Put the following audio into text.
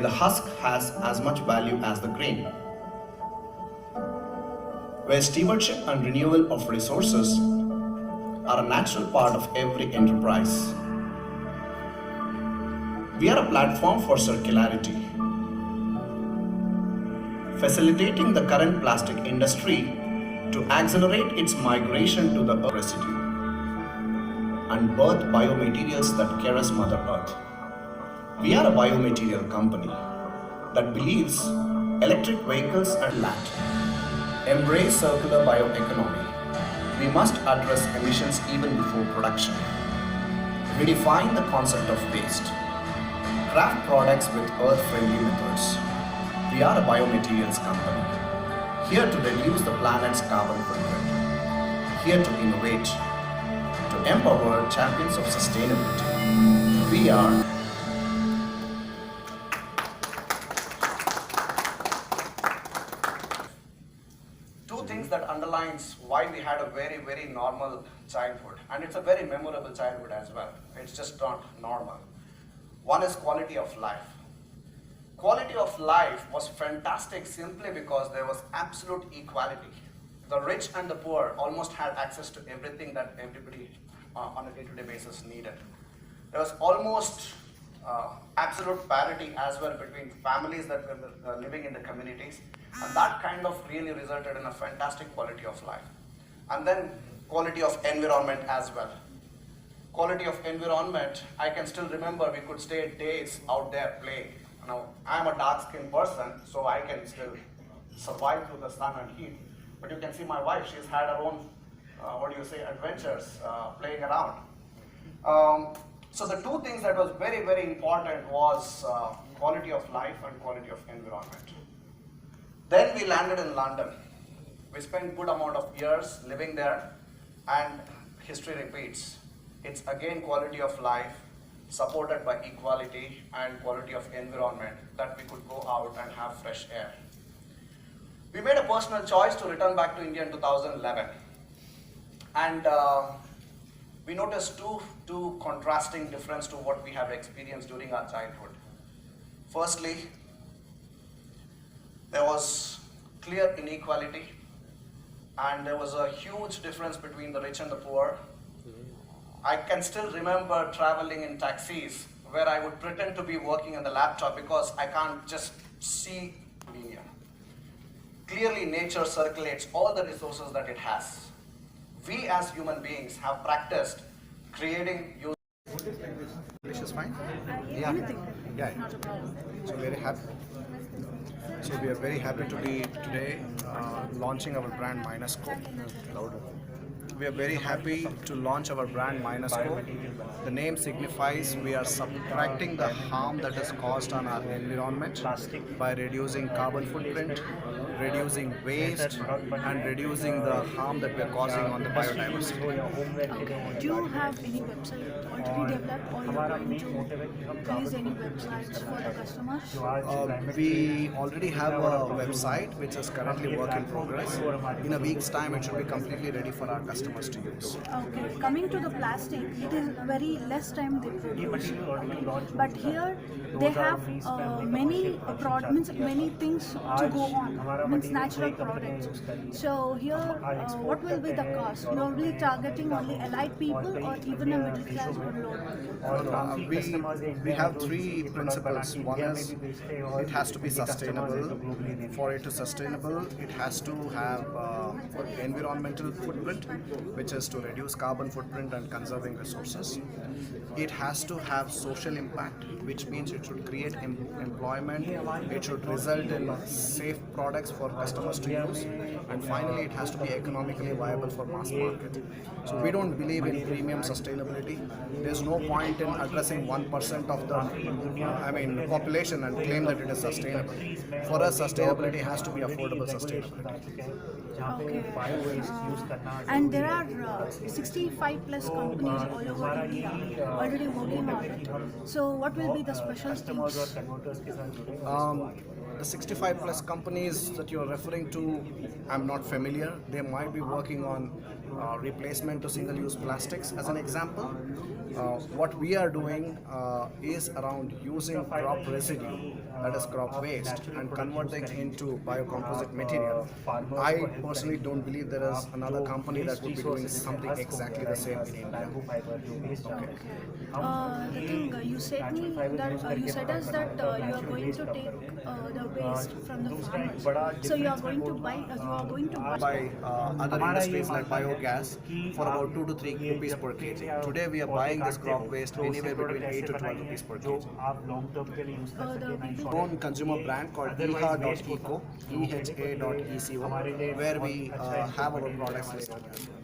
where the husk has as much value as the grain, where stewardship and renewal of resources are a natural part of every enterprise. We are a platform for circularity, facilitating the current plastic industry to accelerate its migration to the earth residue and birth biomaterials that caress Mother Earth. We are a biomaterial company that believes electric vehicles and land. Embrace circular bioeconomy. We must address emissions even before production. Redefine the concept of waste. Craft products with earth-friendly methods. We are a biomaterials company, here to reduce the planet's carbon footprint, here to innovate, to empower champions of sustainability. We are two things that underlines why we had a very normal childhood, and it's a very memorable childhood as well. It's just not normal. One is quality of life. Quality of life was fantastic simply because there was absolute equality. The rich and the poor almost had access to everything that everybody on a day-to-day basis needed. There was almost absolute parity as well between families that were living in the communities, and that kind of really resulted in a fantastic quality of life. And then quality of environment as well. Quality of environment, I can still remember we could stay days out there playing. Now, I'm a dark-skinned person, so I can still survive through the sun and heat. But you can see my wife, she's had her own, adventures playing around. So the two things that was very important was quality of life and quality of environment. Then we landed in London. We spent good amount of years living there, and history repeats. It's again quality of life, supported by equality and quality of environment, that we could go out and have fresh air. We made a personal choice to return back to India in 2011. And we noticed two contrasting difference to what we have experienced during our childhood. Firstly, there was clear inequality, and there was a huge difference between the rich and the poor. I can still remember traveling in taxis where I would pretend to be working on the laptop because I can't just see linear. Clearly, nature circulates all the resources that it has. We as human beings have practiced creating use. English is fine? Yeah. Yeah. So very happy. So we are very happy to be today launching our brand Mynusco. We are very happy to launch our brand Mynusco. The name signifies we are subtracting the harm that is caused on our environment by reducing carbon footprint, reducing waste, and reducing the harm that we are causing on the biodiversity. Okay. Do you have any website already developed, or you're going to release any websites for the customers? We already have a website which is currently work in progress. In a week's time, it should be completely ready for our customers to use. Okay. Coming to the plastic, it is very less time they produce. Okay. But here they have many things to go on, means natural products. So here, what will be the cost? You are really targeting only elite people or even a middle class or lower? We have three principles. One is it has to be sustainable. For it to sustainable, it has to have environmental footprint, which is to reduce carbon footprint and conserving resources. It has to have social impact, which means it should create employment, it should result in safe products for customers to use, and finally it has to be economically viable for mass market. So we don't believe in premium sustainability. There's no point in addressing 1% of the population and claim that it is sustainable. For us, sustainability has to be affordable sustainability. Okay. And there are 65 plus companies all over India already working on it. So what will be the special things? The 65 plus companies that you're referring to, I'm not familiar. They might be working on replacement to single-use plastics as an example. What we are doing is around using crop residue, that is crop waste, and converting into biocomposite material. I personally don't believe there is another company that would be doing something exactly the same in India. The thing you said me that you said us that you are going to take the waste from the farmers. So you are going to buy Other industries like biogas for about 2 to 3 rupees per kg. Today we are buying this crop waste anywhere between 8 to 12 rupees per kg. the people. Own consumer brand called eha.eco, eha.eco, where we have our products listed.